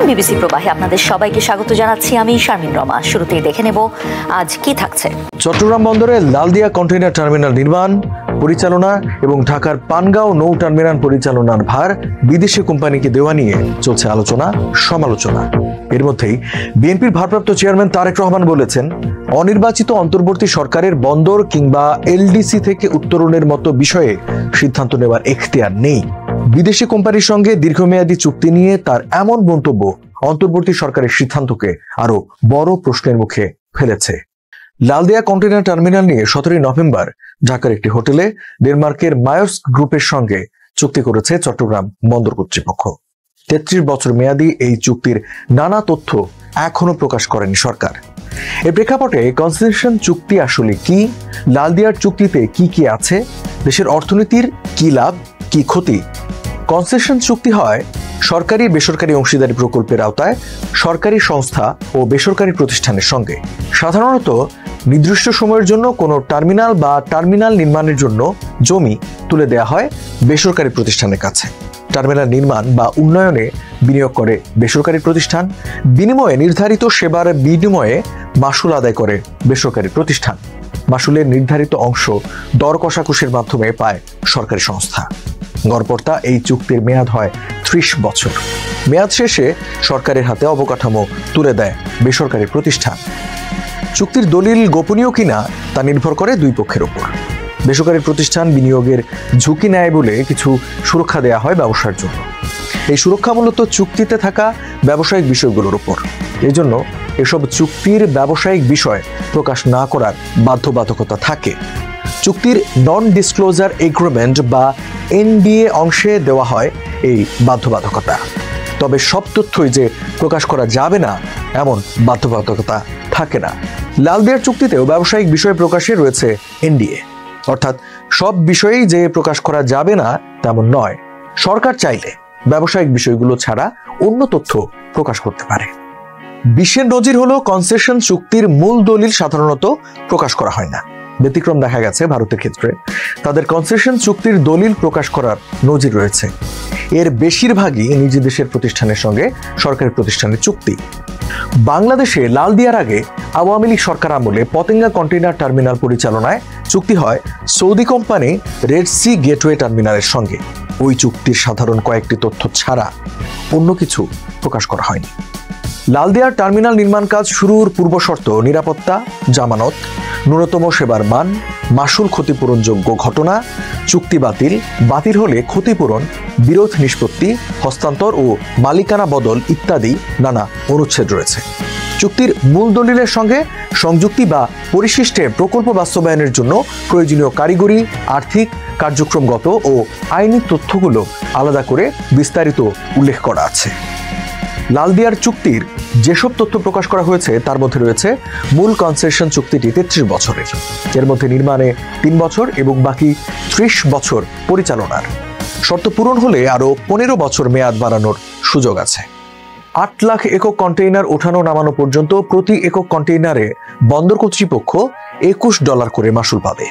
BBC প্রবাহে আপনাদের সবাইকে স্বাগত জানাচ্ছি। আমি শারমিন রমা। শুরুতেই দেখে নেব আজ কি থাকছে। চট্টগ্রাম বন্দরে লালদিয়া কন্টেইনার টার্মিনাল নির্মাণ, পরিচালনা এবং ঢাকার পানগাঁও নৌ টার্মিনাল পরিচালনার ভার বিদেশি কোম্পানিকে দেওয়া নিয়ে চলছে আলোচনা সমালোচনা। এর মধ্যেই বিএনপির ভারপ্রাপ্ত চেয়ারম্যান তারেক রহমান বলেছেন, অনির্বাচিত অন্তর্বর্তী সরকারের বন্দর কিংবা এলডিসি থেকে উত্তরণের মতো বিষয়ে সিদ্ধান্ত নেওয়ার এখতিয়ার নেই। বিদেশি কোম্পানির সঙ্গে দীর্ঘমেয়াদী চুক্তি নিয়ে তার এমন মন্তব্য অন্তর্বর্তী সরকারের সিদ্ধান্তকে আরো বড় প্রশ্নের মুখে ফেলেছে। লালদিয়া কন্টেইনার টার্মিনাল নিয়ে 17 নভেম্বর ঢাকার একটি হোটেলে ডেনমার্কের মায়ার্স গ্রুপের সঙ্গে চুক্তি করেছে চট্টগ্রাম বন্দর কর্তৃপক্ষ। 33 বছর মেয়াদী এই চুক্তির নানা তথ্য এখনো প্রকাশ করেনি সরকার। এর প্রেক্ষাপটে কনসেশন চুক্তি আসলে কি, লালদিয়ার চুক্তিতে কি কি আছে, দেশের অর্থনীতির কি লাভ কি ক্ষতি। কনসেশন চুক্তি হয় সরকারি বেসরকারি অংশীদারি প্রকল্পের আওতায় সরকারি সংস্থা ও বেসরকারি প্রতিষ্ঠানের সঙ্গে। সাধারণত নির্দিষ্ট সময়ের জন্য কোনো টার্মিনাল বা টার্মিনাল নির্মাণের জন্য জমি তুলে দেওয়া হয় বেসরকারি প্রতিষ্ঠানের কাছে। টার্মিনাল নির্মাণ বা উন্নয়নে বিনিয়োগ করে বেসরকারি প্রতিষ্ঠান, বিনিময়ে নির্ধারিত সেবার বিনিময়ে মাশুল আদায় করে বেসরকারি প্রতিষ্ঠান। মাশুলের নির্ধারিত অংশ দর কষাকষির মাধ্যমে পায় সরকারি সংস্থা। গড়পড়তা এই চুক্তির মেয়াদ হয় 30 বছর। মেয়াদ শেষে সরকারের হাতে অবকাঠামো তুলে দেয় বেসরকারি প্রতিষ্ঠান। চুক্তির দলিল গোপনীয় কিনা তা নির্ভর করে দুই পক্ষের উপর। বেসরকারি প্রতিষ্ঠান বিনিয়োগের ঝুঁকি নেয় বলে কিছু সুরক্ষা দেয়া হয় ব্যবসার জন্য। এই সুরক্ষা মূলত চুক্তিতে থাকা ব্যবসায়িক বিষয়গুলোর উপর। এজন্য এসব চুক্তির ব্যবসায়িক বিষয় প্রকাশ না করার বাধ্যবাধকতা থাকে। চুক্তির নন ডিসক্লোজার এগ্রিমেন্ট বা এনডিএ অংশে দেওয়া হয় এই বাধ্যবাধকতা। তবে সব তথ্যই যে প্রকাশ করা যাবে না এমন বাধ্যবাধকতা থাকে না। লালদিয়ার চুক্তিতেও ব্যবসায়িক বিষয় প্রকাশে রয়েছে এনডিএ, অর্থাৎ সব বিষয়েই যে প্রকাশ করা যাবে না তেমন নয়। সরকার চাইলে ব্যবসায়িক বিষয়গুলো ছাড়া অন্য তথ্য প্রকাশ করতে পারে। বিশ্বের নজির হলো কনসেশন চুক্তির মূল দলিল সাধারণত প্রকাশ করা হয় না। ব্যতিক্রম দেখা গেছে ভারতের ক্ষেত্রে, তাদের কনসেশন চুক্তির দলিল প্রকাশ করার নজির রয়েছে। এর বেশিরভাগই নিজ দেশের প্রতিষ্ঠানের সঙ্গে সরকারি প্রতিষ্ঠানের চুক্তি। বাংলাদেশে লালদিয়ার আগে আওয়ামী লীগ সরকার আমলে পতেঙ্গা কন্টেইনার টার্মিনাল পরিচালনায় চুক্তি হয় Saudi company Red Sea Gateway টার্মিনালের সঙ্গে। ওই চুক্তির সাধারণ কয়েকটি তথ্য ছাড়া অন্য কিছু প্রকাশ করা হয়নি। লালদিয়ার টার্মিনাল নির্মাণ কাজ শুরুর পূর্বশর্ত নিরাপত্তা, জামানত, ন্যূনতম সেবার মান, মাশুল ক্ষতিপূরণযোগ্য ঘটনা, চুক্তি বাতিল হলে ক্ষতিপূরণ, বিরোধ নিষ্পত্তি, হস্তান্তর ও মালিকানা বদল ইত্যাদি নানা অনুচ্ছেদ রয়েছে। চুক্তির মূল দলিলের সঙ্গে সংযুক্তি বা পরিশিষ্টে প্রকল্প বাস্তবায়নের জন্য প্রয়োজনীয় কারিগরি, আর্থিক, কার্যক্রমগত ও আইনি তথ্যগুলো আলাদা করে বিস্তারিত উল্লেখ করা আছে। লালদিয়ার চুক্তির যেসব তথ্য প্রকাশ করা হয়েছে তার মধ্যে রয়েছে মূল কনসেশন চুক্তিটি 33 বছরের, এর মধ্যে নির্মাণে 3 বছর এবং বাকি 30 বছর পরিচালনার। শর্ত পূরণ হলে আরো 15 বছর মেয়াদ বাড়ানোর সুযোগ আছে। 8 লাখ একক কন্টেইনার ওঠানো নামানো পর্যন্ত প্রতি একক কন্টেইনারে বন্দর কর্তৃপক্ষ $21 করে মাশুল পাবে।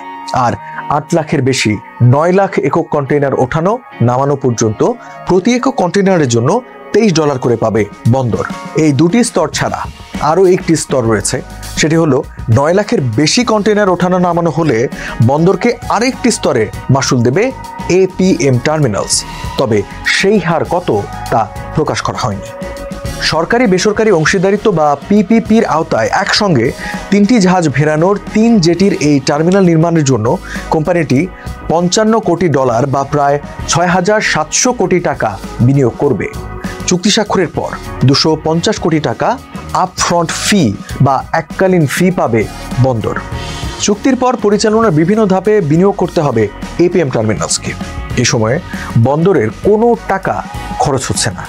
আর 8 লাখের বেশি 9 লাখ একক কন্টেইনার ওঠানো নামানো পর্যন্ত প্রতি একক কন্টেইনারের জন্য $23 করে পাবে বন্দর। এই দুটি স্তর ছাড়া আরো একটি স্তর রয়েছে, সেটি হলো 9 লাখের বেশি কন্টেইনার ওঠানো নামানো হলে বন্দরকে আরেকটি স্তরে মাশুল দেবে এপিএম টার্মিনালস। তবে সেই হার কত তা প্রকাশ করা হয়নি। সরকারি বেসরকারি অংশীদারিত্ব বা পিপিপির আওতায় একসঙ্গে 3টি জাহাজ ভেড়ানোর 3 জেটির এই টার্মিনাল নির্মাণের জন্য কোম্পানিটি $55 কোটি বা প্রায় 6,700 কোটি টাকা বিনিয়োগ করবে। চুক্তি স্বাক্ষরের পর 250 কোটি টাকা আপফ্রন্ট ফি বা এককালীন ফি পাবে বন্দর। চুক্তির পর পরিচালনার বিভিন্ন ধাপে বিনিয়োগ করতে হবে এপিএম টার্মিনালসকে। এ সময়ে বন্দরের কোনো টাকা খরচ হচ্ছে না।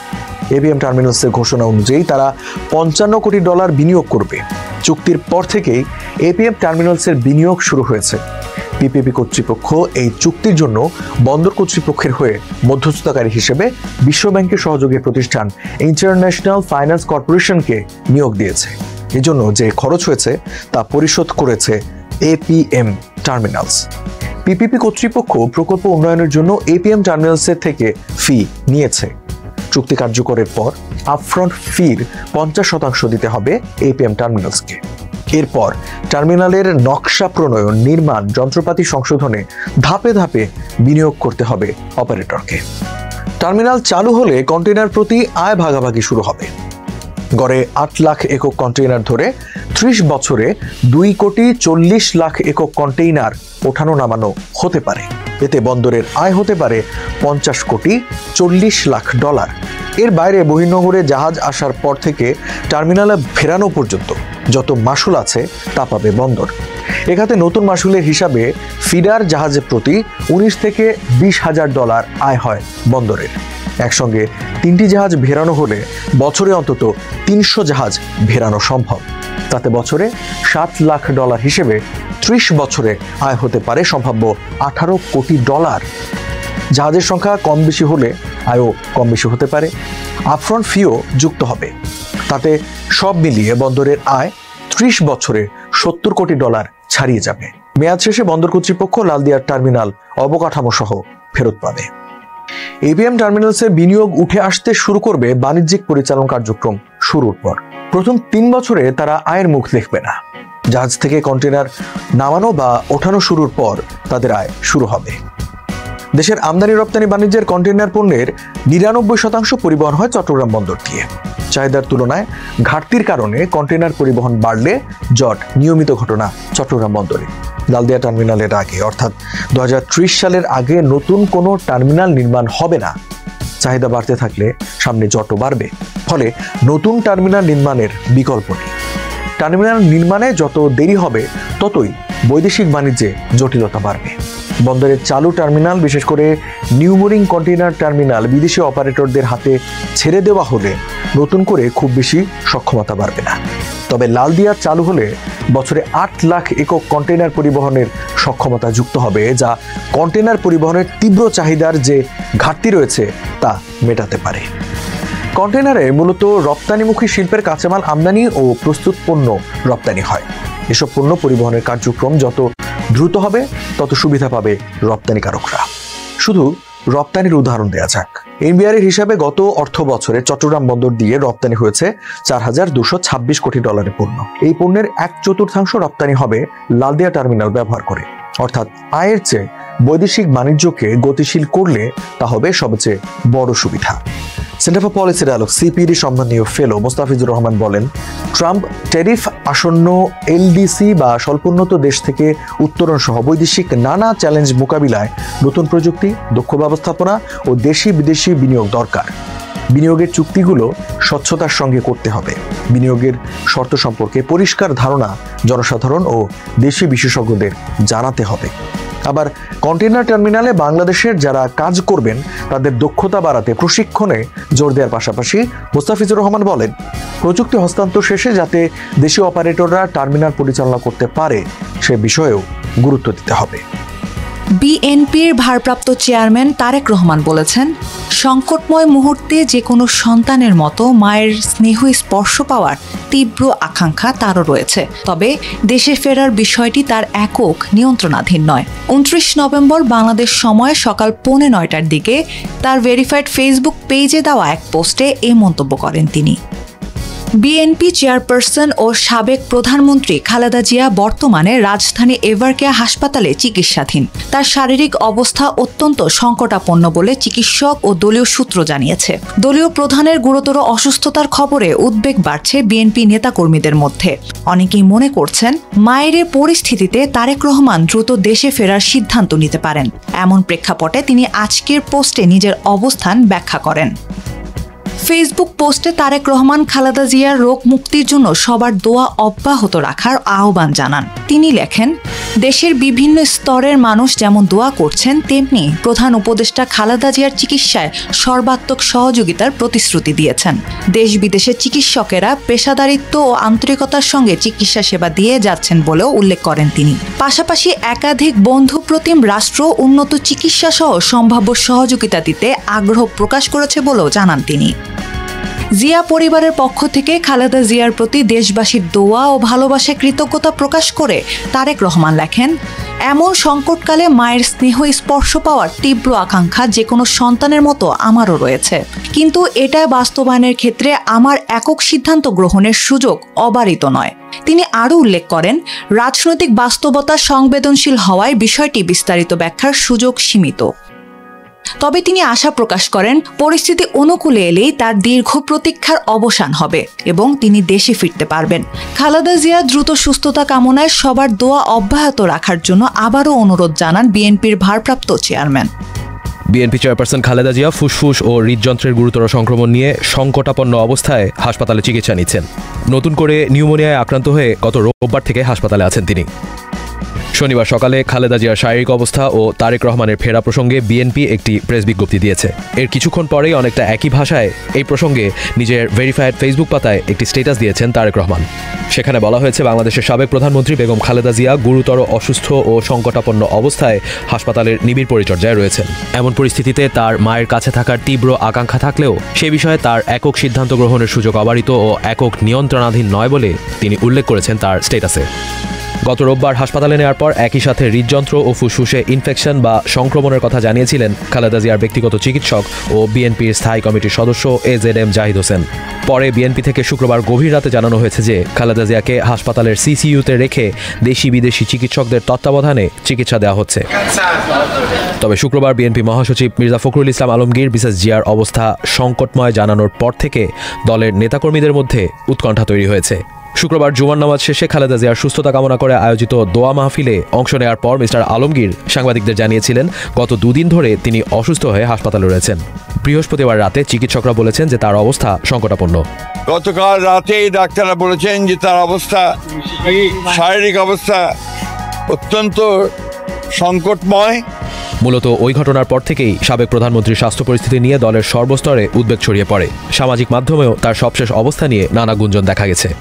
এপিএম টার্মিনালসের ঘোষণা অনুযায়ী তারা $55 কোটি বিনিয়োগ করবে। চুক্তির পর থেকেই এপিএম টার্মিনালসের বিনিয়োগ শুরু হয়েছে। পিপিপি কর্তৃপক্ষ এই চুক্তির জন্য বন্দর কর্তৃপক্ষের হয়ে মধ্যস্থতাকারী হিসেবে বিশ্বব্যাংকের সহযোগী প্রতিষ্ঠান ইন্টারন্যাশনাল ফাইন্যান্স কর্পোরেশনকে নিয়োগ দিয়েছে। এজন্য যে খরচ হয়েছে তা পরিশোধ করেছে এপিএম টার্মিনালস। পিপিপি কর্তৃপক্ষ প্রকল্প উন্নয়নের জন্য এপিএম টার্মিনালসের থেকে ফি নিয়েছে। চুক্তি কার্যকরের পর আপফ্রন্ট ফির 50% দিতে হবে এপিএম টার্মিনালসকে। এরপর টার্মিনালের নকশা প্রণয়ন, নির্মাণ, যন্ত্রপাতি সংশোধনে ধাপে ধাপে বিনিয়োগ করতে হবে অপারেটরকে। টার্মিনাল চালু হলে কন্টেইনার প্রতি আয় ভাগাভাগি শুরু হবে। গড়ে 8 লাখ একক কন্টেইনার ধরে 30 বছরে 2,40 লাখ একক কন্টেইনার ওঠানো নামানো হতে পারে। এতে বন্দরের আয় হতে পারে $50,40 লাখ। এর বাইরে বহির্নোঙরে জাহাজ আসার পর থেকে টার্মিনালে ফেরানো পর্যন্ত যত মাশুল আছে তা পাবে বন্দর। এখানে নতুন মাশুলের হিসাবে ফিডার জাহাজের প্রতি $19,000 থেকে $20,000 আয় হয় বন্দরের। একসঙ্গে 3টি জাহাজ ভেরানো হলে বছরে অন্তত 300 জাহাজ ভেরানো সম্ভব। তাতে বছরে $7 লাখ হিসেবে 30 বছরে আয় হতে পারে সম্ভাব্য $18 কোটি। জাহাজের সংখ্যা কম বেশি হলে আয়ও কম বেশি হতে পারে। আপফ্রন্ট ফিও যুক্ত হবে। তাতে সব মিলিয়ে বন্দরের আয় 30 বছরে $70 কোটি ছাড়িয়ে যাবে। মেয়াদ শেষে বন্দর কর্তৃপক্ষ লালদিয়ার টার্মিনাল অবকাঠামো সহ ফেরত পাবে। এপিএম টার্মিনালসে বিনিয়োগ উঠে আসতে শুরু করবে বাণিজ্যিক পরিচালন কার্যক্রম শুরুর পর। প্রথম 3 বছরে তারা আয়ের মুখ দেখবে না। জাহাজ থেকে কন্টেইনার নামানো বা ওঠানো শুরুর পর তাদের আয় শুরু হবে। দেশের আমদানি রপ্তানি বাণিজ্যের কন্টেইনার পণ্যের 99% পরিবহন হয় চট্টগ্রাম বন্দর দিয়ে। চাহিদার তুলনায় ঘাটতির কারণে কন্টেইনার পরিবহন বাড়লে জট নিয়মিত ঘটনা চট্টগ্রাম বন্দরে। লালদিয়া টার্মিনালের আগে অর্থাৎ 2030 সালের আগে নতুন কোনো টার্মিনাল নির্মাণ হবে না। চাহিদা বাড়তে থাকলে সামনে জটও বাড়বে। ফলে নতুন টার্মিনাল নির্মাণের বিকল্প নেই। টার্মিনাল নির্মাণে যত দেরি হবে ততই বৈদেশিক বাণিজ্যে জটিলতা বাড়বে। বন্দরের চালু টার্মিনাল, বিশেষ করে নিউমোরিং কন্টেইনার টার্মিনাল বিদেশি অপারেটরদের হাতে ছেড়ে দেওয়া হলে নতুন করে খুব বেশি সক্ষমতা বাড়বে না। তবে লালদিয়া চালু হলে বছরে 8 লাখ একক কন্টেইনার পরিবহনের সক্ষমতা যুক্ত হবে, যা কন্টেইনার পরিবহনের তীব্র চাহিদার যে ঘাটতি রয়েছে তা মেটাতে পারে। কন্টেইনারে মূলত রপ্তানিমুখী শিল্পের কাঁচামাল আমদানি ও প্রস্তুত পণ্য রপ্তানি হয়। এসব পণ্য পরিবহনের কার্যক্রম যত দ্রুত হবে তত সুবিধা পাবে রপ্তানিকারকরা। শুধু রপ্তানির উদাহরণ দেওয়া যাক। এনবিআর এর হিসাবে গত অর্থ বছরে চট্টগ্রাম বন্দর দিয়ে রপ্তানি হয়েছে $4,226 কোটি পণ্য। এই পণ্যের 1/4 রপ্তানি হবে লালদিয়া টার্মিনাল ব্যবহার করে। অর্থাৎ আয়ের চেয়ে বৈদেশিক বাণিজ্যকে গতিশীল করলে তা হবে সবচেয়ে বড় সুবিধা। Centre for Policy Dialogue CPD সম্মানীয় ফেলো মোস্তাফিজুর রহমান বলেন, ট্রাম্প ট্যারিফ, আসন্ন এলডিসি বা স্বল্পোন্নত দেশ থেকে উত্তরণ সহ বৈদেশিক নানা চ্যালেঞ্জ মোকাবিলায় নতুন প্রযুক্তি, দক্ষ ব্যবস্থাপনা ও দেশি বিদেশি বিনিয়োগ দরকার। বিনিয়োগের চুক্তিগুলো স্বচ্ছতার সঙ্গে করতে হবে। বিনিয়োগের শর্ত সম্পর্কে পরিষ্কার ধারণা জনসাধারণ ও দেশি বিশেষজ্ঞদের জানাতে হবে। আবার কন্টেইনার টার্মিনালে বাংলাদেশের যারা কাজ করবেন তাদের দক্ষতা বাড়াতে প্রশিক্ষণে জোর দেওয়ার পাশাপাশি মোস্তাফিজুর রহমান বলেন, প্রযুক্তি হস্তান্তর শেষে যাতে দেশীয় অপারেটররা টার্মিনাল পরিচালনা করতে পারে সে বিষয়েও গুরুত্ব দিতে হবে। বিএনপির ভারপ্রাপ্ত চেয়ারম্যান তারেক রহমান বলেছেন, সংকটময় মুহূর্তে যে কোনো সন্তানের মতো মায়ের স্নেহ স্পর্শ পাওয়ার তীব্র আকাঙ্ক্ষা তারও রয়েছে। তবে দেশে ফেরার বিষয়টি তার একক নিয়ন্ত্রণাধীন নয়। 29 নভেম্বর বাংলাদেশ সময় সকাল 9:45টার দিকে তার ভেরিফাইড ফেসবুক পেজে দেওয়া এক পোস্টে এই মন্তব্য করেন তিনি। বিএনপি চেয়ারপারসন ও সাবেক প্রধানমন্ত্রী খালেদা জিয়া বর্তমানে রাজধানী এভারকেয়ার হাসপাতালে চিকিৎসাধীন। তার শারীরিক অবস্থা অত্যন্ত সংকটাপন্ন বলে চিকিৎসক ও দলীয় সূত্র জানিয়েছে। দলীয় প্রধানের গুরুতর অসুস্থতার খবরে উদ্বেগ বাড়ছে বিএনপি নেতাকর্মীদের মধ্যে। অনেকেই মনে করছেন, মায়ের পরিস্থিতিতে তারেক রহমান দ্রুত দেশে ফেরার সিদ্ধান্ত নিতে পারেন। এমন প্রেক্ষাপটে তিনি আজকের পোস্টে নিজের অবস্থান ব্যাখ্যা করেন। ফেসবুক পোস্টে তারেক রহমান খালেদা জিয়ার রোগ মুক্তির জন্য সবার দোয়া অব্যাহত রাখার আহ্বান জানান। তিনি লেখেন, দেশের বিভিন্ন স্তরের মানুষ যেমন দোয়া করছেন, তেমনি প্রধান উপদেষ্টা খালেদা জিয়ার চিকিৎসায় সর্বাত্মক সহযোগিতার প্রতিশ্রুতি দিয়েছেন। দেশ বিদেশের চিকিৎসকেরা পেশাদারিত্ব ও আন্তরিকতার সঙ্গে চিকিৎসা সেবা দিয়ে যাচ্ছেন বলেও উল্লেখ করেন তিনি। পাশাপাশি একাধিক বন্ধুপ্রতিম রাষ্ট্র উন্নত চিকিৎসা সহ সম্ভাব্য সহযোগিতা দিতে আগ্রহ প্রকাশ করেছে বলেও জানান তিনি। জিয়া পরিবারের পক্ষ থেকে খালেদা জিয়ার প্রতি দেশবাসীর দোয়া ও ভালোবাসায় কৃতজ্ঞতা প্রকাশ করে তারেক রহমান লেখেন, এমন সংকটকালে মায়ের স্নেহ স্পর্শ পাওয়ার তীব্র আকাঙ্ক্ষা যে কোনো সন্তানের মতো আমারও রয়েছে, কিন্তু এটা বাস্তবায়নের ক্ষেত্রে আমার একক সিদ্ধান্ত গ্রহণের সুযোগ অবারিত নয়। তিনি আরও উল্লেখ করেন, রাজনৈতিক বাস্তবতা সংবেদনশীল হওয়ায় বিষয়টি বিস্তারিত ব্যাখ্যার সুযোগ সীমিত। তবে তিনি আশা প্রকাশ করেন, পরিস্থিতি অনুকূলে এলেই তার দীর্ঘ প্রতীক্ষার অবসান হবে এবং তিনি দেশে ফিরতে পারবেন। খালেদা জিয়া দ্রুত সুস্থতা কামনায় সবার দোয়া অব্যাহত রাখার জন্য আবারও অনুরোধ জানান বিএনপির ভারপ্রাপ্ত chairman. BNP chairperson Khaleda Zia ফুসফুস ও হৃদযন্ত্রের গুরুতর সংক্রমণ নিয়ে সংকটাপন্ন অবস্থায় হাসপাতালে চিকিৎসা নিচ্ছেন। নতুন করে নিউমোনিয়ায় আক্রান্ত হয়ে গত রোববার থেকে হাসপাতালে আছেন তিনি। শনিবার সকালে খালেদা জিয়ার শারীরিক অবস্থা ও তারেক রহমানের ফেরা প্রসঙ্গে বিএনপি একটি প্রেস বিজ্ঞপ্তি দিয়েছে। এর কিছুক্ষণ পরেই অনেকটা একই ভাষায় এই প্রসঙ্গে নিজের ভেরিফাইড ফেসবুক পাতায় একটি স্ট্যাটাস দিয়েছেন তারেক রহমান। সেখানে বলা হয়েছে, বাংলাদেশের সাবেক প্রধানমন্ত্রী বেগম খালেদা জিয়া গুরুতর অসুস্থ ও সংকটাপন্ন অবস্থায় হাসপাতালের নিবিড় পরিচর্যায় রয়েছেন। এমন পরিস্থিতিতে তার মায়ের কাছে থাকার তীব্র আকাঙ্ক্ষা থাকলেও সে বিষয়ে তার একক সিদ্ধান্ত গ্রহণের সুযোগ অবারিত ও একক নিয়ন্ত্রণাধীন নয় বলে তিনি উল্লেখ করেছেন তার স্ট্যাটাসে। গত রোববার হাসপাতালে নেওয়ার পর একই সাথে হৃদযন্ত্র ও ফুসফুসে ইনফেকশন বা সংক্রমণের কথা জানিয়েছিলেন খালেদা জিয়ার ব্যক্তিগত চিকিৎসক ও বিএনপির স্থায়ী কমিটির সদস্য এজেডএম জাহিদ হোসেন। পরে বিএনপি থেকে শুক্রবার গভীর রাতে জানানো হয়েছে যে খালেদা জিয়াকে হাসপাতালের সিসিইউতে রেখে দেশি বিদেশি চিকিৎসকদের তত্ত্বাবধানে চিকিৎসা দেওয়া হচ্ছে। তবে শুক্রবার বিএনপি মহাসচিব মির্জা ফখরুল ইসলাম আলমগীর মিসেস জিয়ার অবস্থা সংকটময় জানানোর পর থেকে দলের নেতাকর্মীদের মধ্যে উৎকণ্ঠা তৈরি হয়েছে। শুক্রবার জুমার নামাজ শেষে খালেদা জিয়ার সুস্থতা কামনা করে আয়োজিত দোয়া মাহফিলে অংশ নেওয়ার পর মিস্টার আলমগীর সাংবাদিকদের জানিয়েছিলেন, গত দুদিন ধরে তিনি অসুস্থ হয়ে হাসপাতালে রয়েছেন। বৃহস্পতিবার রাতে চিকিৎসকরা বলেছেন যে তার অবস্থা সংকটাপন্ন। গতকাল রাতেই ডাক্তাররা বলেছেন যে তার অবস্থা, শারীরিক অবস্থা অত্যন্ত সংকটময়। মূলত ওই ঘটনার পর থেকেই সাবেক প্রধানমন্ত্রীর স্বাস্থ্য পরিস্থিতি নিয়ে দলের সর্বস্তরে উদ্বেগ ছড়িয়ে পড়ে। সামাজিক মাধ্যমেও তার সবশেষ অবস্থা নিয়ে নানা গুঞ্জন দেখা গেছে।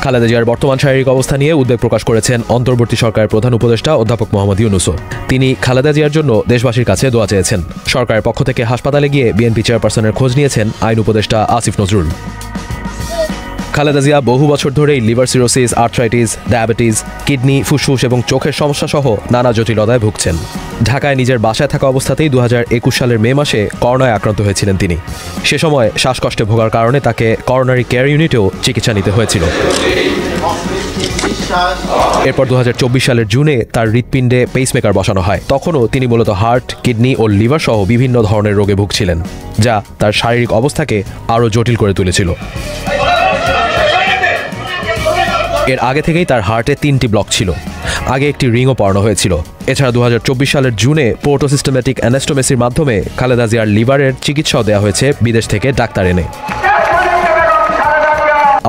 খালেদা জিয়ার বর্তমান শারীরিক অবস্থা নিয়ে উদ্বেগ প্রকাশ করেছেন অন্তর্বর্তী সরকারের প্রধান উপদেষ্টা অধ্যাপক মোহাম্মদ ইউনূসও। তিনি খালেদা জিয়ার জন্য দেশবাসীর কাছে দোয়া চেয়েছেন। সরকারের পক্ষ থেকে হাসপাতালে গিয়ে বিএনপি চেয়ারপারসনের খোঁজ নিয়েছেন আইন উপদেষ্টা আসিফ নজরুল। খালেদা জিয়া বহু বছর ধরেই liver cirrhosis, arthritis, diabetes, kidney, ফুসফুস এবং চোখের সমস্যা সহ নানা জটিলতায় ভুগছেন। ঢাকায় নিজের বাসায় থাকা অবস্থাতেই 2021 সালের মে মাসে করোনায় আক্রান্ত হয়েছিলেন তিনি। সে সময় শ্বাসকষ্টে ভোগার কারণে তাকে করোনারি কেয়ার ইউনিটেও চিকিৎসা নিতে হয়েছিল। এরপর 2024 সালের জুনে তার হৃৎপিণ্ডে পেসমেকার বসানো হয়। তখনও তিনি মূলত হার্ট, কিডনি ও লিভার সহ বিভিন্ন ধরনের রোগে ভুগছিলেন, যা তার শারীরিক অবস্থাকে আরও জটিল করে তুলেছিল। এর আগে থেকেই তার হার্টে 3টি ব্লক ছিল। আগে একটি রিংও পড়ানো হয়েছিল। এছাড়া 2024 সালের জুনে পোর্টোসিস্টেমেটিক অ্যানাস্টোমেসির মাধ্যমে খালেদা জিয়ার লিভারের চিকিৎসাও দেওয়া হয়েছে বিদেশ থেকে ডাক্তার এনে।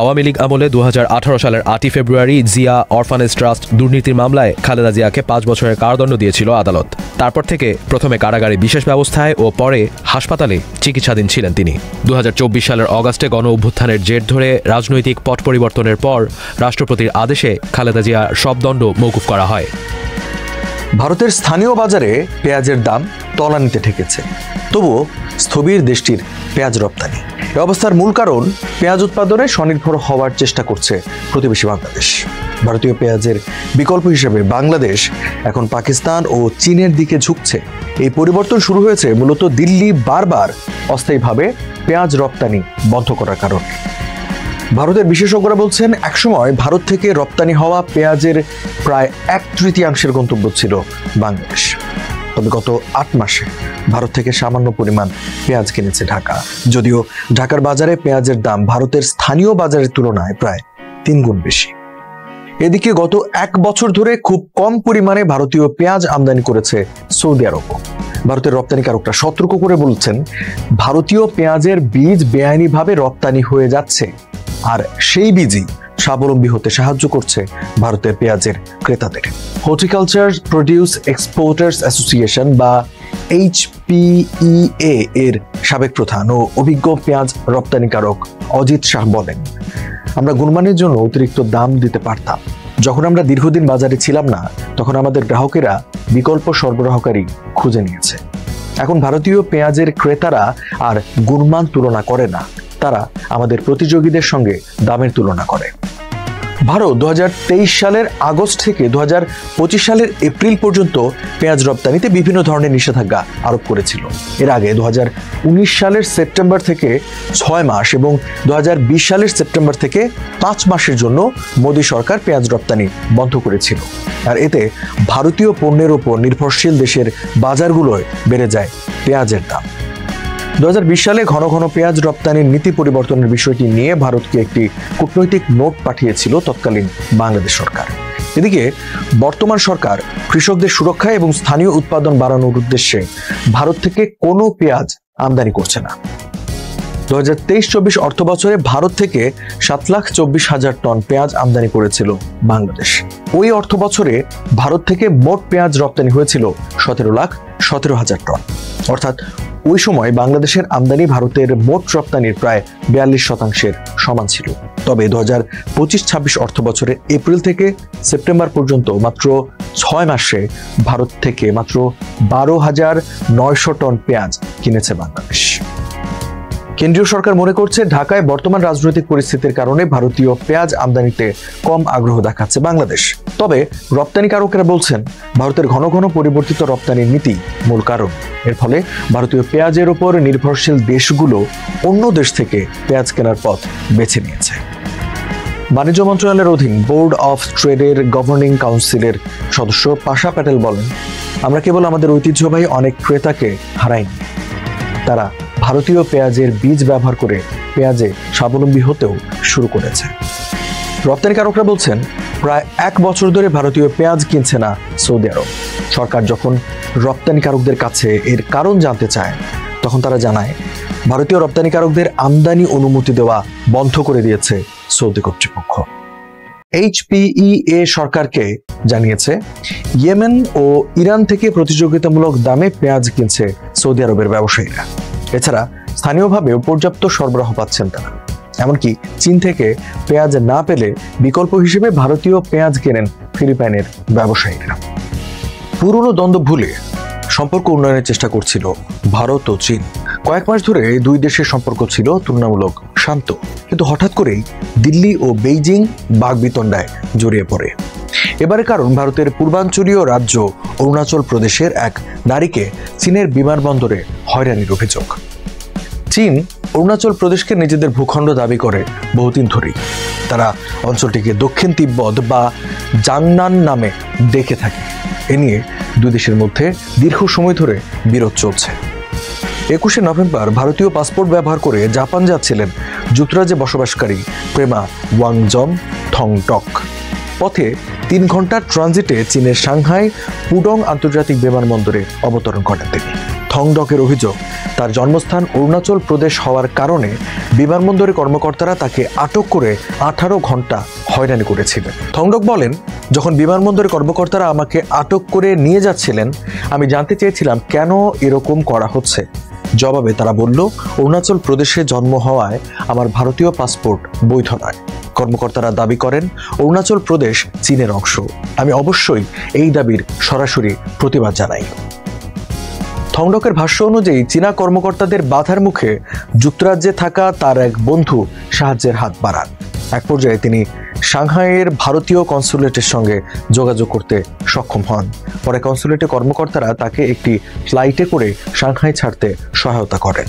আওয়ামী লীগ আমলে 2018 সালের 8 ফেব্রুয়ারি জিয়া অরফানেজ ট্রাস্ট দুর্নীতির মামলায় খালেদা জিয়াকে 5 বছরের কারাদণ্ড দিয়েছিল আদালত। তারপর থেকে প্রথমে কারাগারে বিশেষ ব্যবস্থায় ও পরে হাসপাতালে চিকিৎসাধীন ছিলেন তিনি। 2024 সালের অগাস্টে গণ অভ্যুত্থানের জের ধরে রাজনৈতিক পট পরিবর্তনের পর রাষ্ট্রপতির আদেশে খালেদা জিয়ার সব দণ্ড মওকুফ করা হয়। ভারতের স্থানীয় বাজারে পেঁয়াজের দাম তলানিতে ঠেকেছে, তবুও স্থবির দেশটির পেঁয়াজ রপ্তানি। এ অবস্থার মূল কারণ, পেঁয়াজ উৎপাদনে স্বনির্ভর হওয়ার চেষ্টা করছে প্রতিবেশী বাংলাদেশ। ভারতীয় পেঁয়াজের বিকল্প হিসেবে বাংলাদেশ এখন পাকিস্তান ও চীনের দিকে ঝুঁকছে। এই পরিবর্তন শুরু হয়েছে মূলত দিল্লি বারবার অস্থায়ীভাবে পেঁয়াজ রপ্তানি বন্ধ করার কারণে। ভারতের বিশেষজ্ঞরা বলছেন, একসময় ভারত থেকে রপ্তানি হওয়া পেঁয়াজের প্রায় 1/3 গন্তব্য ছিল বাংলাদেশ। তবে গত 8 মাসে ভারত থেকে সামান্য পরিমাণ পেঁয়াজ কিনেছে ঢাকা, যদিও ঢাকার বাজারে পেঁয়াজের দাম ভারতের স্থানীয় বাজারের তুলনায় প্রায় 3 গুণ বেশি। এদিকে গত 1 বছর ধরে খুব কম পরিমাণে ভারতীয় পেঁয়াজ আমদানি করেছে সৌদি আরব। ভারতের রপ্তানিকারকরা সতর্ক করে বলছেন, ভারতীয় পেঁয়াজের বীজ বেআইনিভাবে রপ্তানি হয়ে যাচ্ছে, আর সেই বীজই স্বাবলম্বী হতে সাহায্য করছে ভারতের পেঁয়াজের ক্রেতাদের। হর্টিকালচার প্রডিউস এক্সপোর্টার্স অ্যাসোসিয়েশন বা HPEA এর সাবেক প্রধান ও অভিজ্ঞ পেঁয়াজ রপ্তানিকারক অজিত শাহ বলেন, আমরা গুণমানের জন্য অতিরিক্ত দাম দিতে পারতাম। যখন আমরা দীর্ঘদিন বাজারে ছিলাম না, তখন আমাদের গ্রাহকেরা বিকল্প সরবরাহকারী খুঁজে নিয়েছে। এখন ভারতীয় পেঁয়াজের ক্রেতারা আর গুণমান তুলনা করে না, তারা আমাদের প্রতিযোগীদের সঙ্গে দামের তুলনা করে। ভারত 2023 সালের আগস্ট থেকে 2025 সালের এপ্রিল পর্যন্ত পেঁয়াজ রপ্তানিতে বিভিন্ন ধরনের নিষেধাজ্ঞা আরোপ করেছিল। এর আগে 2019 সালের সেপ্টেম্বর থেকে 6 মাস এবং 2020 সালের সেপ্টেম্বর থেকে 5 মাসের জন্য মোদী সরকার পেঁয়াজ রপ্তানি বন্ধ করেছিল। আর এতে ভারতীয় পণ্যের ওপর নির্ভরশীল দেশের বাজারগুলোয় বেড়ে যায় পেঁয়াজের দাম। 2020 সালে ঘন ঘন পেঁয়াজ রপ্তানির নীতি পরিবর্তনের বিষয়টি নিয়ে ভারতকে একটি কূটনৈতিক নোট পাঠিয়েছিল তৎকালীন বাংলাদেশ সরকার। এদিকে বর্তমান সরকার কৃষকদের সুরক্ষা এবং স্থানীয় উৎপাদন বাড়ানোর উদ্দেশ্যে ভারত থেকে কোনো পেঁয়াজ আমদানি করছে না। 2023-24 অর্থ বছরে ভারত থেকে 7,24,000 টন পেঁয়াজ আমদানি করেছিল বাংলাদেশ। ওই অর্থ বছরে ভারত থেকে মোট পেঁয়াজ রপ্তানি হয়েছিল 17,17,000 টন। অর্থাৎ ওই সময় বাংলাদেশের আমদানি ভারতের মোট রপ্তানির প্রায় 42% সমান ছিল। তবে 2025-26 অর্থ বছরে এপ্রিল থেকে সেপ্টেম্বর পর্যন্ত মাত্র 6 মাসে ভারত থেকে মাত্র 12,900 টন পেঁয়াজ কিনেছে বাংলাদেশ। কেন্দ্রীয় সরকার মনে করছে ঢাকায় বর্তমান রাজনৈতিক পরিস্থিতির কারণে ভারতীয় পেঁয়াজ আমদানিতে কম আগ্রহ দেখাচ্ছে বাংলাদেশ। তবে রপ্তানিকারকেরা বলছেন ভারতের ঘন ঘন পরিবর্তিত রপ্তানি নীতি মূল কারণ। এর ফলে ভারতীয় পেঁয়াজের উপর নির্ভরশীল দেশগুলো অন্য দেশ থেকে পেঁয়াজ কেনার পথ বেছে নিয়েছে। বাণিজ্য মন্ত্রণালয়ের অধীন বোর্ড অফ ট্রেডের গভর্নিং কাউন্সিলের সদস্য পাশা প্যাটেল বলেন, আমরা কেবল আমাদের ঐতিহ্যবাহী অনেক ক্রেতাকে হারাইনি, তারা ভারতীয় পেঁয়াজের বীজ ব্যবহার করে পেঁয়াজে স্বাবলম্বী হতেও শুরু করেছে। রপ্তানিকারকরা বলছেন প্রায় 1 বছর ধরে ভারতীয় পেঁয়াজ কিনছে না সৌদি আরব। সরকার যখন রপ্তানিকারকদের কাছে এর কারণ জানতে চায় তখন তারা জানায় ভারতীয় রপ্তানিকারকদের আমদানি অনুমতি দেওয়া বন্ধ করে দিয়েছে সৌদি কর্তৃপক্ষ। HPEA সরকারকে জানিয়েছে ইয়েমেন ও ইরান থেকে প্রতিযোগিতামূলক দামে পেঁয়াজ কিনছে সৌদি আরবের ব্যবসায়ীরা। এছাড়া স্থানীয়ভাবেও পর্যাপ্ত সরবরাহ পাচ্ছেন তারা। এমনকি চীন থেকে পেঁয়াজ না পেলে বিকল্প হিসেবে ভারতীয় পেঁয়াজ কেনেন ফিলিপাইনের ব্যবসায়ীরা। পুরনো দ্বন্দ্ব ভুলে সম্পর্ক উন্নয়নের চেষ্টা করছিল ভারত ও চীন। কয়েক মাস ধরে দুই দেশের সম্পর্ক ছিল তুলনামূলক শান্ত, কিন্তু হঠাৎ করেই দিল্লি ও বেইজিং বাগবিতণ্ডায় জড়িয়ে পড়ে। এবারে কারণ ভারতের পূর্বাঞ্চলীয় রাজ্য অরুণাচল প্রদেশের এক নারীকে চীনের বিমানবন্দরে হয়রানির অভিযোগ। চীন অরুণাচল প্রদেশকে নিজেদের ভূখণ্ড দাবি করে বহুদিন ধরেই। তারা অঞ্চলটিকে দক্ষিণ তিব্বত বা জাংনান নামে ডেকে থাকে। এ নিয়ে দুই দেশের মধ্যে দীর্ঘ সময় ধরে বিরোধ চলছে। 21শে নভেম্বর ভারতীয় পাসপোর্ট ব্যবহার করে জাপান যাচ্ছিলেন যুক্তরাজ্যে বসবাসকারী প্রেমা ওয়াংজম থংডক। পথে 3 ঘন্টার ট্রানজিটে চীনের সাংহাই পুডং আন্তর্জাতিক বিমানবন্দরে অবতরণ করেন তিনি। থংডকের অভিযোগ, তার জন্মস্থান অরুণাচল প্রদেশ হওয়ার কারণে বিমানবন্দরের কর্মকর্তারা তাকে আটক করে 18 ঘন্টা হয়রানি করেছিলেন। থংডক বলেন, যখন বিমানবন্দরের কর্মকর্তারা আমাকে আটক করে নিয়ে যাচ্ছিলেন আমি জানতে চেয়েছিলাম কেন এরকম করা হচ্ছে। জবাবে তারা বলল, অরুণাচল প্রদেশে জন্ম হওয়ায় আমার ভারতীয় পাসপোর্ট বৈধ নয়। কর্মকর্তারা দাবি করেন অরুণাচল প্রদেশ চীনের অংশ। আমি অবশ্যই এই দাবির সরাসরি প্রতিবাদ জানাই। থংডকের ভাষ্য অনুযায়ী চীনা কর্মকর্তাদের বাধার মুখে যুক্তরাজ্যে থাকা তার এক বন্ধু সাহায্যের হাত বাড়ান। এক পর্যায়ে তিনি সাংহাইয়ের ভারতীয় কনসুলেটের সঙ্গে যোগাযোগ করতে সক্ষম হন। পরে কনসুলেটের কর্মকর্তারা তাকে একটি ফ্লাইটে করে সাংহাই ছাড়তে সহায়তা করেন।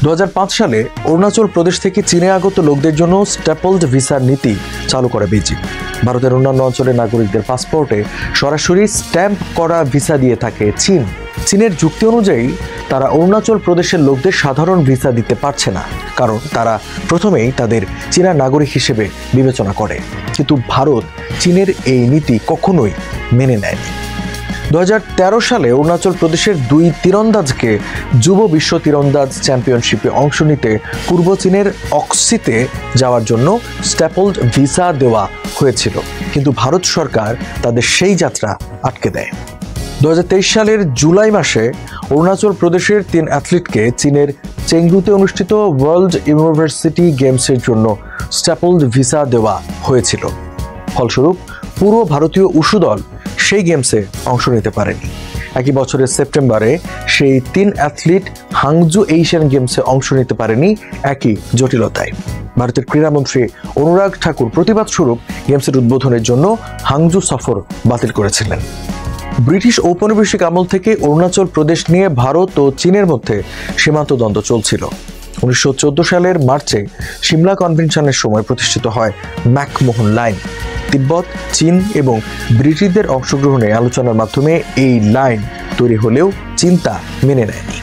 2005 সালে অরুণাচল প্রদেশ থেকে চীনে আগত লোকদের জন্য স্ট্যাপলড ভিসার নীতি চালু করে বেইজিং। ভারতের অন্যান্য অঞ্চলের নাগরিকদের পাসপোর্টে সরাসরি স্ট্যাম্প করা ভিসা দিয়ে থাকে চীন। চীনের যুক্তি অনুযায়ী তারা অরুণাচল প্রদেশের লোকদের সাধারণ ভিসা দিতে পারছে না, কারণ তারা প্রথমেই তাদের চীনা নাগরিক হিসেবে বিবেচনা করে। কিন্তু ভারত চীনের এই নীতি কখনোই মেনে নেয়নি। 2013 সালে অরুণাচল প্রদেশের 2 তীরন্দাজকে যুব বিশ্ব তীরন্দাজ চ্যাম্পিয়নশিপে অংশ নিতে পূর্ব চীনের অক্সিতে যাওয়ার জন্য স্ট্যাপলড ভিসা দেওয়া হয়েছিল, কিন্তু ভারত সরকার তাদের সেই যাত্রা আটকে দেয়। 2023 সালের জুলাই মাসে অরুণাচল প্রদেশের 3 অ্যাথলিটকে চীনের চেংদুতে অনুষ্ঠিত ওয়ার্ল্ড ইউনিভার্সিটি গেমসের জন্য স্ট্যাপলড ভিসা দেওয়া হয়েছিল। ফলস্বরূপ পুরো ভারতীয় উশু দল সেই গেমসে অংশ নিতে পারেনি। একই বছরের সেপ্টেম্বরে সেই 3 অ্যাথলিট হাংজু এশিয়ান গেমসে অংশ নিতে পারেনি একই জটিলতায়। ভারতের ক্রীড়ামন্ত্রী অনুরাগ ঠাকুর প্রতিবাদ স্বরূপ গেমসের উদ্বোধনের জন্য হাংজু সফর বাতিল করেছিলেন। ব্রিটিশ ঔপনিবেশিক আমল থেকে অরুণাচল প্রদেশ নিয়ে ভারত ও চীনের মধ্যে সীমান্ত দ্বন্দ্ব চলছিল। 1914 সালের মার্চে সিমলা কনভেনশনের সময় প্রতিষ্ঠিত হয় ম্যাকমোহন লাইন। তিব্বত, চীন এবং ব্রিটিশদের অংশগ্রহণে আলোচনার মাধ্যমে এই লাইন তৈরি হলেও চীন তা মেনে নেয়নি।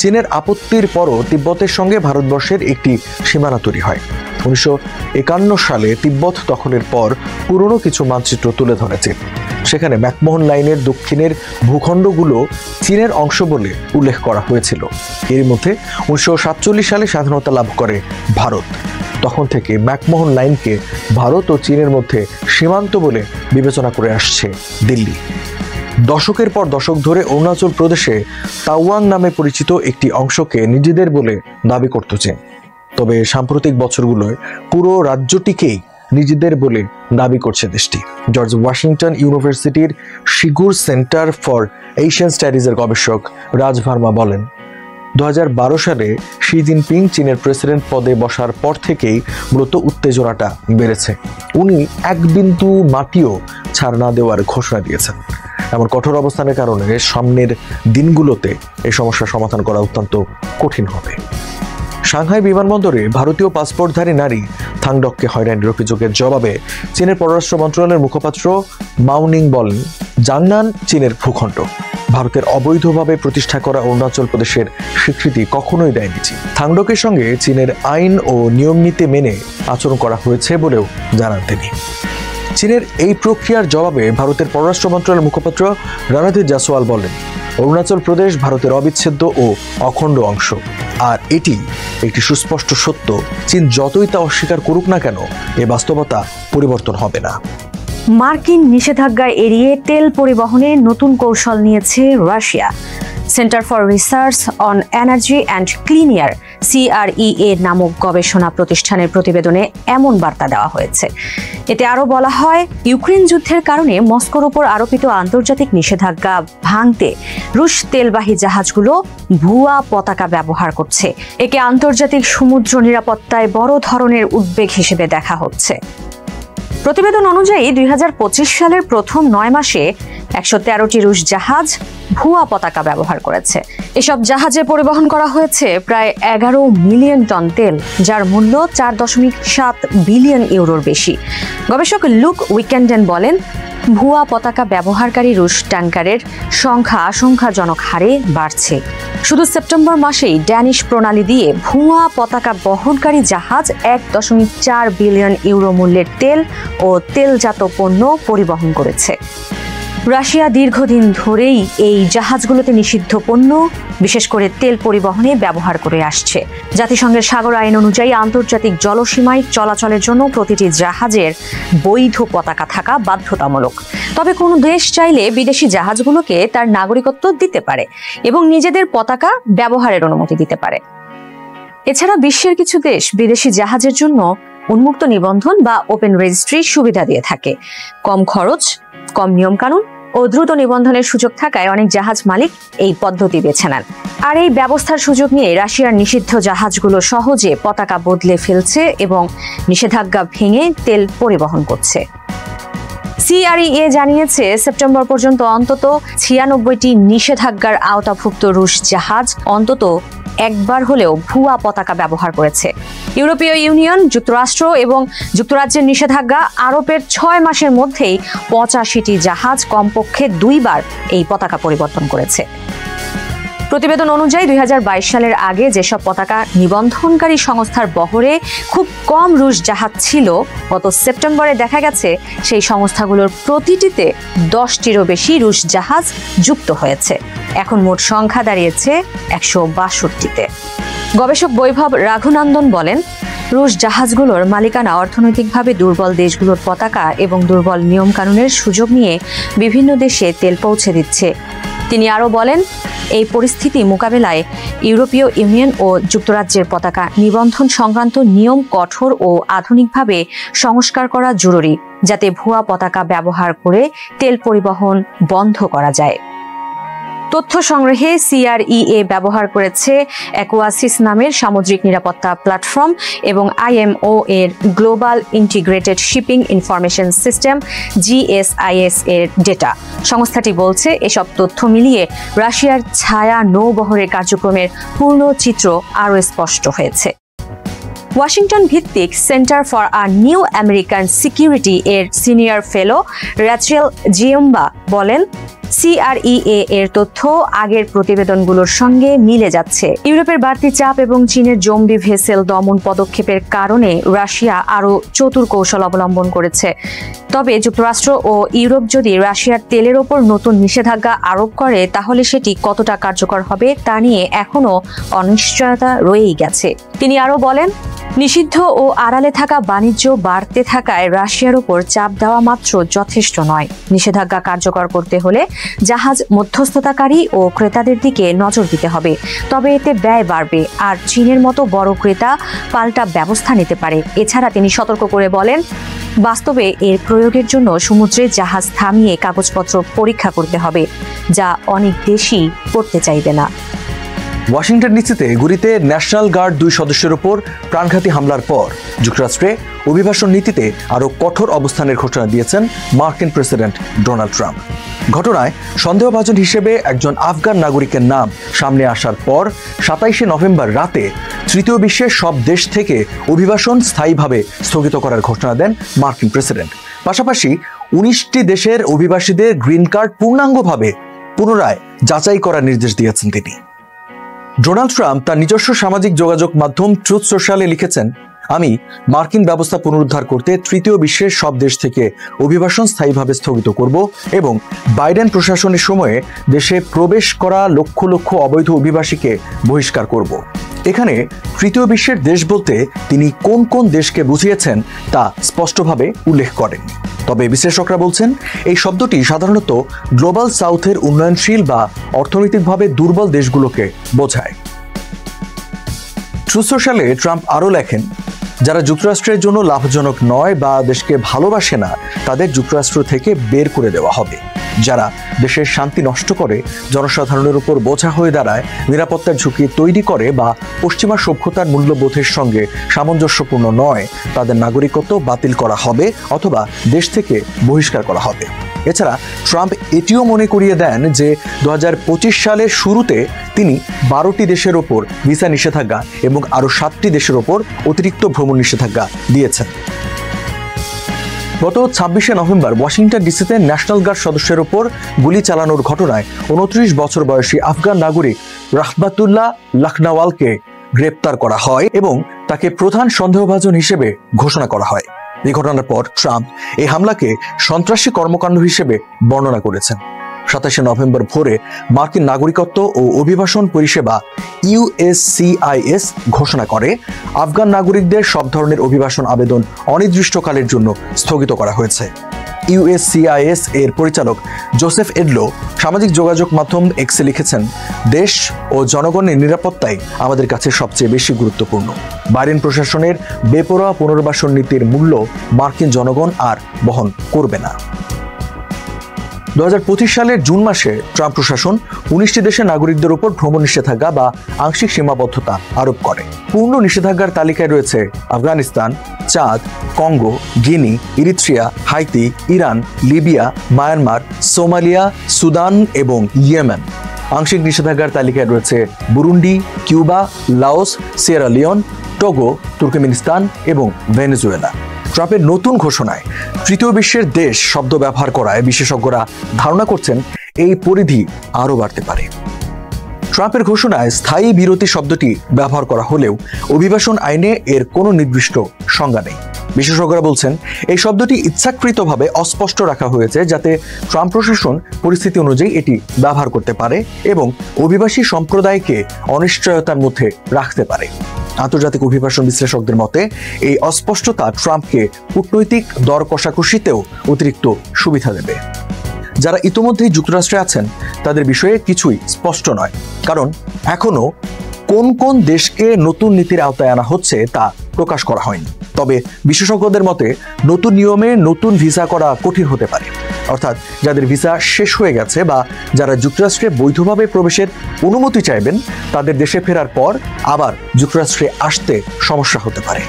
চীনের আপত্তির পরও তিব্বতের সঙ্গে ভারতবর্ষের একটি সীমানা তৈরি হয়। 1951 সালে তিব্বত দখলের পর পুরনো কিছু মানচিত্র তুলে ধরেছে। সেখানে ম্যাকমোহন লাইনের দক্ষিণের ভূখণ্ডগুলো চীনের অংশ বলে উল্লেখ করা হয়েছিল। এর মধ্যে 1947 সালে স্বাধীনতা লাভ করে ভারত। তখন থেকে ম্যাকমোহন লাইনকে ভারত ও চীনের মধ্যে সীমান্ত বলে বিবেচনা করে আসছে দিল্লি। দশকের পর দশক ধরে অরুণাচল প্রদেশে তাওয়াং নামে পরিচিত একটি অংশকে নিজেদের বলে দাবি করত চীন। তবে সাম্প্রতিক বছরগুলোয় পুরো রাজ্যটিকেই নিজেদের বলে দাবি করছে দেশটি। জর্জ ওয়াশিংটন ইউনিভার্সিটির শিগুর সেন্টার ফর এশিয়ান স্টাডিজের গবেষক রাজ ভার্মা বলেন, 2012 সালে শি জিনপিং চীনের প্রেসিডেন্ট পদে বসার পর থেকেই মূলত উত্তেজনাটা বেড়েছে। উনি এক বিন্দু মাটিও ছাড় না দেওয়ার ঘোষণা দিয়েছেন। এমন কঠোর অবস্থানের কারণে সামনের দিনগুলোতে এই সমস্যার সমাধান করা অত্যন্ত কঠিন হবে। সাংহাই বিমানবন্দরে ভারতীয় পাসপোর্টধারী নারী থাংডককে হয়রানির অভিযোগের জবাবে চীনের পররাষ্ট্র মন্ত্রণালয়ের মুখপাত্র মাওনিং বলেন, জাংনান চীনের ভূখণ্ড। ভারতের অবৈধভাবে প্রতিষ্ঠা করা অরুণাচল প্রদেশের স্বীকৃতি কখনোই দেয়নি চীন। থাংডকের সঙ্গে চীনের আইন ও নিয়ম নীতি মেনে আচরণ করা হয়েছে বলেও জানান তিনি। চীনের এই প্রক্রিয়ার জবাবে ভারতের পররাষ্ট্র মন্ত্রণালয়ের মুখপাত্র রণধীর জাসওয়াল বলেন, অরুণাচল প্রদেশ ভারতের অবিচ্ছেদ্য ও অখণ্ড অংশ, আর এটি একটি সুস্পষ্ট সত্য। চীন যতই তা অস্বীকার করুক না কেন, এ বাস্তবতা পরিবর্তন হবে না। মার্কিন নিষেধাজ্ঞা এড়িয়ে তেল পরিবহনে নতুন কৌশল নিয়েছে Russia. Centre for research on energy and clean air CREA নামক গবেষণা প্রতিষ্ঠানের প্রতিবেদনে এমন বার্তা দেওয়া হয়েছে। এতে আরও বলা হয়, ইউক্রেন যুদ্ধের কারণে মস্কোর উপর আরোপিত আন্তর্জাতিক নিষেধাজ্ঞা ভাঙতে রুশ তেলবাহী জাহাজগুলো ভুয়া পতাকা ব্যবহার করছে। একে আন্তর্জাতিক সমুদ্র নিরাপত্তায় বড় ধরনের উদ্বেগ হিসেবে দেখা হচ্ছে। প্রতিবেদন অনুযায়ী 2025 সালের প্রথম 9 মাসে 113টি রুশ জাহাজ ভুয়া পতাকা ব্যবহার করেছে। এসব জাহাজে পরিবহন করা হয়েছে প্রায় 11 মিলিয়ন টন তেল, যার মূল্য 4.7 বিলিয়ন ইউরোর বেশি। গবেষক লুক উইকেন্ডেন বলেন, ভুয়া পতাকা ব্যবহারকারী রুশ ট্যাঙ্কারের সংখ্যা আশঙ্কাজনক হারে বাড়ছে। শুধু সেপ্টেম্বর মাসেই ড্যানিশ প্রণালী দিয়ে ভুয়া পতাকা বহনকারী জাহাজ 1.4 বিলিয়ন ইউরো মূল্যের তেল ও তেলজাত পণ্য পরিবহন করেছে। রাশিয়া দীর্ঘদিন ধরেই এই জাহাজগুলোতে নিষিদ্ধ পণ্য, বিশেষ করে তেল পরিবহনে ব্যবহার করে আসছে। জাতিসংঘের সাগর আইন অনুযায়ী আন্তর্জাতিক জলসীমায় চলাচলের জন্য প্রতিটি জাহাজের বৈধ পতাকা থাকা বাধ্যতামূলক। তবে কোনো দেশ চাইলে বিদেশি জাহাজগুলোকে তার নাগরিকত্ব দিতে পারে এবং নিজেদের পতাকা ব্যবহারের অনুমতি দিতে পারে। এছাড়া বিশ্বের কিছু দেশ বিদেশি জাহাজের জন্য উন্মুক্ত নিবন্ধন বা ওপেন রেজিস্ট্রির সুবিধা দিয়ে থাকে। কম খরচ, কম নিয়মকানুন ও দ্রুত নিবন্ধনের সুযোগ থাকায় অনেক জাহাজ মালিক এই পদ্ধতি বেছে নেন। আর এই ব্যবস্থার সুযোগ নিয়ে রাশিয়ার নিষিদ্ধ জাহাজগুলো সহজে পতাকা বদলে ফেলছে এবং নিষেধাজ্ঞা ভেঙে তেল পরিবহন করছে। CREA জানিয়েছে, সেপ্টেম্বর পর্যন্ত অন্তত 96টি নিষেধাজ্ঞার আওতাভুক্ত রুশ জাহাজ অন্তত একবার হলেও ভুয়া পতাকা ব্যবহার করেছে। ইউরোপীয় ইউনিয়ন, যুক্তরাষ্ট্র এবং যুক্তরাজ্যের নিষেধাজ্ঞা আরোপের 6 মাসের মধ্যেই 85টি জাহাজ কমপক্ষে 2 বার এই পতাকা পরিবর্তন করেছে। প্রতিবেদন অনুযায়ী 2022 সালের আগে যেসব পতাকা নিবন্ধনকারী সংস্থার বহরে খুব কম রুশ জাহাজ ছিল, গত সেপ্টেম্বরে দেখা গেছে সেই সংস্থাগুলোর প্রতিটিতে 10টিরও বেশি রুশ জাহাজ যুক্ত হয়েছে। এখন মোট সংখ্যা দাঁড়িয়েছে 162তে। গবেষক বৈভব রাঘুনন্দন বলেন, রুশ জাহাজগুলোর মালিকানা অর্থনৈতিকভাবে দুর্বল দেশগুলোর পতাকা এবং দুর্বল নিয়মকানুনের সুযোগ নিয়ে বিভিন্ন দেশে তেল পৌঁছে দিচ্ছে। তিনি আরও বলেন, এই পরিস্থিতি মোকাবেলায় ইউরোপীয় ইউনিয়ন ও যুক্তরাজ্যের পতাকা নিবন্ধন সংক্রান্ত নিয়ম কঠোর ও আধুনিকভাবে সংস্কার করা জরুরি, যাতে ভুয়া পতাকা ব্যবহার করে তেল পরিবহন বন্ধ করা যায়। তথ্য সংগ্রহে CREA ব্যবহার করেছে অ্যাকোয়াসিস নামের সামুদ্রিক নিরাপত্তা প্ল্যাটফর্ম এবং IMO এর global integrated shipping information system GSIS এর ডেটা। সংস্থাটি বলছে এসব তথ্য মিলিয়ে রাশিয়ার ছায়া নৌবহরের কার্যক্রমের পূর্ণ চিত্র আরও স্পষ্ট হয়েছে। ওয়াশিংটন ভিত্তিক centre for a new American security এর সিনিয়র ফেলো র্যাচেল জিওম্বা বলেন, CREA এর তথ্য আগের প্রতিবেদনগুলোর সঙ্গে মিলে যাচ্ছে। ইউরোপের বাড়তি চাপ এবং চীনের জঙ্গি ভেসেল দমন পদক্ষেপের কারণে রাশিয়া আরও চতুর কৌশল অবলম্বন করেছে। তবে যুক্তরাষ্ট্র ও ইউরোপ যদি রাশিয়ার তেলের ওপর নতুন নিষেধাজ্ঞা আরোপ করে তাহলে সেটি কতটা কার্যকর হবে তা নিয়ে এখনও অনিশ্চয়তা রয়েই গেছে। তিনি আরও বলেন, নিষিদ্ধ ও আড়ালে থাকা বাণিজ্য বাড়তে থাকায় রাশিয়ার উপর চাপ দেওয়া মাত্র যথেষ্ট নয়। নিষেধাজ্ঞা কার্যকর করতে হলে জাহাজ মধ্যস্থতাকারী ও ক্রেতাদের দিকে নজর দিতে হবে। তবে এতে ব্যয় বাড়বে আর চীনের মতো বড় ক্রেতা পাল্টা ব্যবস্থা নিতে পারে। এছাড়া তিনি সতর্ক করে বলেন, বাস্তবে এর প্রয়োগের জন্য সমুদ্রে জাহাজ থামিয়ে কাগজপত্র পরীক্ষা করতে হবে, যা অনেক দেশই করতে চাইবে না। ওয়াশিংটন ডিসিতে গুরিতে ন্যাশনাল গার্ড 2 সদস্যের উপর প্রাণঘাতী হামলার পর যুক্তরাষ্ট্রে অভিবাসন নীতিতে আরও কঠোর অবস্থানের ঘোষণা দিয়েছেন মার্কিন প্রেসিডেন্ট ডোনাল্ড ট্রাম্প। ঘটনায় সন্দেহভাজন হিসেবে একজন আফগান নাগরিকের নাম সামনে আসার পর 27শে নভেম্বর রাতে তৃতীয় বিশ্বের সব দেশ থেকে অভিবাসন স্থায়ীভাবে স্থগিত করার ঘোষণা দেন মার্কিন প্রেসিডেন্ট। পাশাপাশি 19টি দেশের অভিবাসীদের গ্রিন কার্ড পূর্ণাঙ্গভাবে পুনরায় যাচাই করার নির্দেশ দিয়েছেন তিনি। ডোনাল্ড ট্রাম্প তার নিজস্ব সামাজিক যোগাযোগ মাধ্যম ট্রুথ সোশ্যালে লিখেছেন, আমি মার্কিন ব্যবস্থা পুনরুদ্ধার করতে তৃতীয় বিশ্বের সব দেশ থেকে অভিবাসন স্থায়ীভাবে স্থগিত করব এবং বাইডেন প্রশাসনের সময়ে দেশে প্রবেশ করা লক্ষ লক্ষ অবৈধ অভিবাসীকে বহিষ্কার করব। এখানে তৃতীয় বিশ্বের দেশ বলতে তিনি কোন কোন দেশকে বুঝিয়েছেন তা স্পষ্টভাবে উল্লেখ করেন। তবে বিশ্লেষকরা বলছেন এই শব্দটি সাধারণত গ্লোবাল সাউথের উন্নয়নশীল বা অর্থনৈতিকভাবে দুর্বল দেশগুলোকে বোঝায়। ট্রুথ সোশ্যালে ট্রাম্প আরও লেখেন, যারা যুক্তরাষ্ট্রের জন্য লাভজনক নয় বা দেশকে ভালোবাসে না তাদের যুক্তরাষ্ট্র থেকে বের করে দেওয়া হবে। যারা দেশের শান্তি নষ্ট করে, জনসাধারণের উপর বোঝা হয়ে দাঁড়ায়, নিরাপত্তার ঝুঁকি তৈরি করে বা পশ্চিমা সভ্যতার মূল্যবোধের সঙ্গে সামঞ্জস্যপূর্ণ নয় তাদের নাগরিকত্ব বাতিল করা হবে অথবা দেশ থেকে বহিষ্কার করা হবে। এছাড়া ট্রাম্প এটিও মনে করিয়ে দেন যে 2025 সালের শুরুতে তিনি 12টি দেশের ওপর ভিসা নিষেধাজ্ঞা এবং আরও 7টি দেশের ওপর অতিরিক্ত ভ্রমণ নিষেধাজ্ঞা দিয়েছেন। গত 26শে নভেম্বর ওয়াশিংটন ডিসিতে ন্যাশনাল গার্ড সদস্যের ওপর গুলি চালানোর ঘটনায় 29 বছর বয়সী আফগান নাগরিক রাহমাতুল্লাহ লাখনাওয়ালকে গ্রেপ্তার করা হয় এবং তাকে প্রধান সন্দেহভাজন হিসেবে ঘোষণা করা হয়। এই ঘটনার পর ট্রাম্প এই হামলাকে সন্ত্রাসী কর্মকাণ্ড হিসেবে বর্ণনা করেছেন। 27শে নভেম্বর ভোরে মার্কিন নাগরিকত্ব ও অভিবাসন পরিষেবা USCIS ঘোষণা করে আফগান নাগরিকদের সব ধরনের অভিবাসন আবেদন অনির্দিষ্টকালের জন্য স্থগিত করা হয়েছে। USCIS এর পরিচালক জোসেফ এডলো সামাজিক যোগাযোগ মাধ্যম এক্সে লিখেছেন, দেশ ও জনগণের নিরাপত্তাই আমাদের কাছে সবচেয়ে বেশি গুরুত্বপূর্ণ। বাইডেন প্রশাসনের বেপরোয়া পুনর্বাসন নীতির মূল্য মার্কিন জনগণ আর বহন করবে না। 2025 সালের জুন মাসে ট্রাম্প প্রশাসন 19টি দেশের নাগরিকদের উপর ভ্রমণ নিষেধাজ্ঞা বা আংশিক সীমাবদ্ধতা আরোপ করে। পূর্ণ নিষেধাজ্ঞার তালিকায় রয়েছে Afghanistan, Chad, Congo, Guinea, Eritrea, Haiti, Iran, Libya, Myanmar, Somalia, Sudan এবং ইয়েমেন। আংশিক নিষেধাজ্ঞার তালিকায় রয়েছে Burundi, Cuba, Laos, Sierra Leone, Togo, Turkmenistan এবং ভেনেজুয়েলা। ট্রাম্পের নতুন ঘোষণায় তৃতীয় বিশ্বের দেশ শব্দ ব্যবহার করায় বিশেষজ্ঞরা ধারণা করছেন এই পরিধি আরও বাড়তে পারে। ট্রাম্পের ঘোষণায় স্থায়ী বিরতি শব্দটি ব্যবহার করা হলেও অভিবাসন আইনে এর কোনো নির্দিষ্ট সংজ্ঞা নেই। বিশেষজ্ঞরা বলছেন এই শব্দটি ইচ্ছাকৃতভাবে অস্পষ্ট রাখা হয়েছে যাতে ট্রাম্প প্রশাসন পরিস্থিতি অনুযায়ী এটি ব্যবহার করতে পারে এবং অভিবাসী সম্প্রদায়কে অনিশ্চয়তার মধ্যে রাখতে পারে। আন্তর্জাতিক অভিবাসন বিশ্লেষকদের মতে এই অস্পষ্টতা ট্রাম্পকে কূটনৈতিক দর কষাকষিতেও অতিরিক্ত সুবিধা দেবে। যারা ইতোমধ্যেই যুক্তরাষ্ট্রে আছেন তাদের বিষয়ে কিছুই স্পষ্ট নয়, কারণ এখনো কোন কোন দেশকে নতুন নীতির আওতায় আনা হচ্ছে তা প্রকাশ করা হয়নি। তবে বিশেষজ্ঞদের মতে নতুন নিয়মে নতুন ভিসা করা কঠিন হতে পারে। অর্থাৎ যাদের ভিসা শেষ হয়ে গেছে বা যারা যুক্তরাষ্ট্রে বৈধভাবে প্রবেশের অনুমতি চাইবেন তাদের দেশে ফেরার পর আবার যুক্তরাষ্ট্রে আসতে সমস্যা হতে পারে।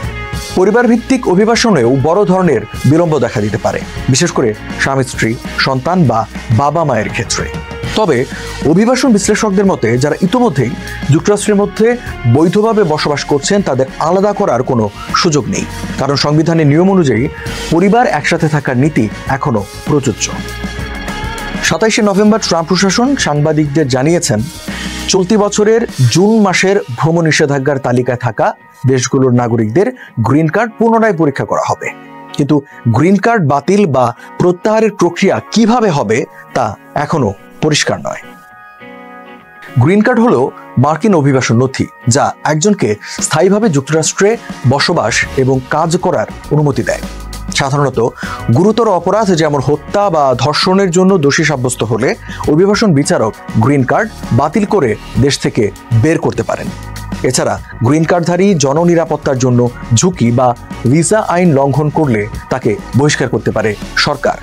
পরিবার ভিত্তিক অভিবাসনেও বড় ধরনের বিলম্ব দেখা দিতে পারে, বিশেষ করে স্বামী স্ত্রী, সন্তান বা বাবা মায়ের ক্ষেত্রে। তবে অভিবাসন বিশ্লেষকদের মতে যারা ইতোমধ্যেই যুক্তরাষ্ট্রের মধ্যে বৈধভাবে বসবাস করছেন তাদের আলাদা করার কোনো সুযোগ নেই, কারণ সংবিধানের নিয়ম অনুযায়ী পরিবার একসাথে থাকার নীতি এখনো প্রযোজ্য। 27শে নভেম্বর ট্রাম্প প্রশাসন সাংবাদিকদের জানিয়েছেন, চলতি বছরের জুন মাসের ভ্রমণ নিষেধাজ্ঞার তালিকায় থাকা দেশগুলোর নাগরিকদের গ্রিন কার্ড পুনরায় পরীক্ষা করা হবে। কিন্তু গ্রিন কার্ড বাতিল বা প্রত্যাহারের প্রক্রিয়া কিভাবে হবে তা এখনো পরিষ্কার নয়। গ্রিন কার্ড হলো মার্কিন অভিবাসন নথি যা একজনকে স্থায়ীভাবে যুক্তরাষ্ট্রে বসবাস এবং কাজ করার অনুমতি দেয়। সাধারণত গুরুতর অপরাধ যেমন হত্যা বা ধর্ষণের জন্য দোষী সাব্যস্ত হলে অভিবাসন বিচারক গ্রিন কার্ড বাতিল করে দেশ থেকে বের করতে পারেন। এছাড়া গ্রিন কার্ডধারী জননিরাপত্তার জন্য ঝুঁকি বা ভিসা আইন লঙ্ঘন করলে তাকে বহিষ্কার করতে পারে সরকার।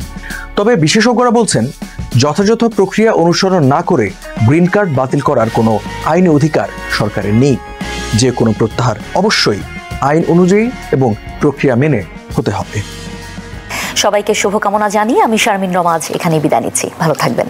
তবে বিশেষজ্ঞরা বলছেন, যথাযথ প্রক্রিয়া অনুসরণ না করে গ্রিন কার্ড বাতিল করার কোনো আইনি অধিকার সরকারের নেই। যে কোনো প্রত্যাহার অবশ্যই আইন অনুযায়ী এবং প্রক্রিয়া মেনে হতে হবে। সবাইকে শুভকামনা জানিয়ে আমি শারমিন রমাজ এখানে বিদায় নিচ্ছি। ভালো থাকবেন।